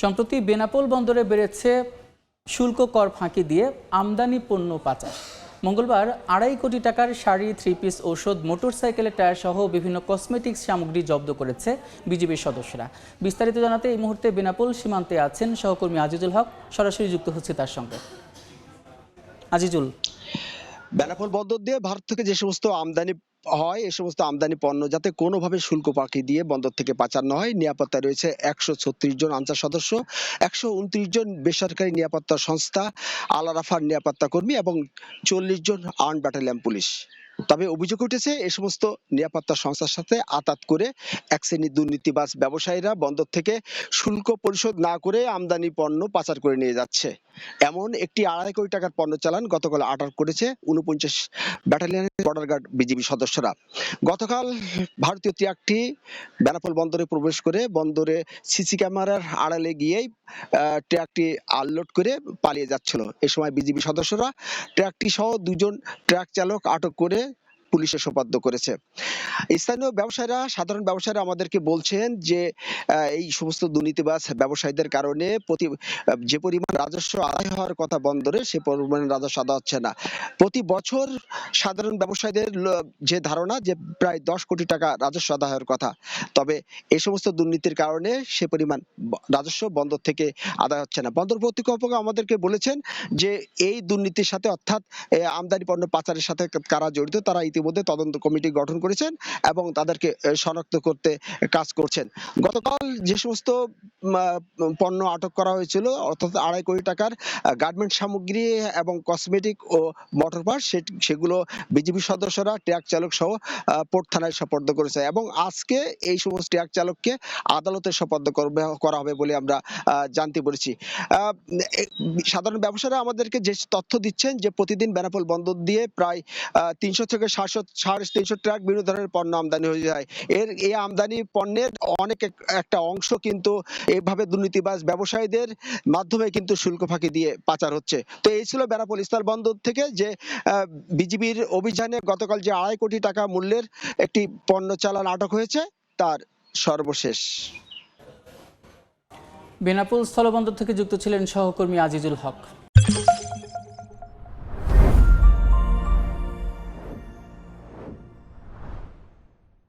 সম্প্রতি বেনাপোল বন্দরে বেড়েছে শুল্ক কর ফাঁকি দিয়ে আমদানি পণ্য পাচার। মঙ্গলবার 2.5 কোটি টাকার শাড়ি, 3 পিস, ঔষধ, মোটরসাইকেলের টায়ার সহ বিভিন্ন কসমেটিক্স সামগ্রী জব্দ করেছে বিজিবির সদস্যরা। বিস্তারিত জানাতে এই মুহূর্তে বেনাপোল সীমান্তে আছেন সহকর্মী আজিজুল হক, সরাসরি যুক্ত হচ্ছে তার সঙ্গে। আজিজুল, বেনাপোল বন্দর দিয়ে ভারত থেকে যে সমস্ত আমদানি হয়, এই সমস্ত আমদানি পণ্য যাতে কোনোভাবে শুল্ক ফাঁকি দিয়ে বন্দর থেকে পাচার না হয়, নিরাপত্তায় রয়েছে 136 জন আনসার সদস্য, 129 জন বেসরকারি নিরাপত্তা সংস্থা, আল আরাফার নিরাপত্তা কর্মী এবং 40 জন আর্ম ব্যাটালিয়ন পুলিশ। তবে অভিযোগ উঠেছে এই সমস্ত নিরাপত্তা সংস্থার সাথে আঁতাত করে এক শ্রেণীর দুর্নীতিবাজ ব্যবসায়ীরা বন্দর থেকে শুল্ক পরিশোধ না করে আমদানি পণ্য পাচার করে নিয়ে যাচ্ছে। এমন একটি 2.5 কোটি টাকার পণ্য চালান গতকাল আটক করেছে 49 ব্যাটালিয়নের বর্ডার গার্ড বিজিবি সদস্যরা। গতকাল ভারতীয় ট্রাকটি বেনাপোল বন্দরে প্রবেশ করে বন্দরে সিসি ক্যামেরার আড়ালে গিয়েই ট্রাকটি আনলোড করে পালিয়ে যাচ্ছিল। এ সময় বিজিবি সদস্যরা ট্রাকটি সহ 2 জন ট্রাক চালক আটক করে পুলিশে সোপর্দ করেছে। স্থানীয় ব্যবসায়ীরা, সাধারণ ব্যবসায়ীরা আমাদেরকে বলছেন যে এই সমস্ত দুর্নীতিবাজ ব্যবসায়ীদের কারণে যে পরিমাণ রাজস্ব আদায় হওয়ার কথা বন্দরে, সে পরিমাণ রাজস্ব আদায় হচ্ছে না। প্রতি বছর সাধারণ ব্যবসায়ীদের যে ধারণা যে প্রায় 10 কোটি টাকা রাজস্ব আদায় হওয়ার কথা, তবে এই সমস্ত দুর্নীতির কারণে সে পরিমাণ রাজস্ব বন্দর থেকে আদায় হচ্ছে না। বন্দর কর্তৃপক্ষ আমাদেরকে বলেছেন যে এই দুর্নীতির সাথে, অর্থাৎ আমদানি পণ্য পাচারের সাথে কারা জড়িত, তারা ইতিমধ্যে তদন্ত কমিটি গঠন করেছেন এবং তাদেরকে শনাক্ত করতে কাজ করছেন। গতকাল যে সমস্ত পণ্য আটক করা হয়েছিল, অর্থাৎ 2.5 কোটি টাকার গার্মেন্ট সামগ্রী এবং কসমেটিক ও মোটর পার্টস, সেগুলো বিজিবি সদস্যরা ট্রাক চালক সহ পোর্ট থানায় সোপর্দ করেছে এবং আজকে এই সমস্ত ট্রাক চালককে আদালতে সোপর্দ করা হবে বলে আমরা জানতে পেরেছি। সাধারণ ব্যবসায়ীরা আমাদেরকে যে তথ্য দিচ্ছেন যে প্রতিদিন বেনাপোল বন্দর দিয়ে প্রায় 300 থেকে 350 ট্রাক বিভিন্ন ধরনের পণ্য আমদানি হয়ে যায়। এই আমদানি পণ্যের অনেক একটা অংশ কিন্তু এইভাবে দুর্নীতিবাজ ব্যবসায়ীদের মাধ্যমে কিন্তু শুল্ক ফাঁকি দিয়ে পাচার হচ্ছে। তো এই ছিল বেনাপোল স্থল বন্দর থেকে যে বিজিবির অভিযানে গতকাল যে 2.5 কোটি টাকা মূল্যের একটি পণ্য চালান আটক হয়েছে, তার সর্বশেষ। বেনাপোল স্থলবন্দর থেকে যুক্ত ছিলেন সহকর্মী আজিজুল হক।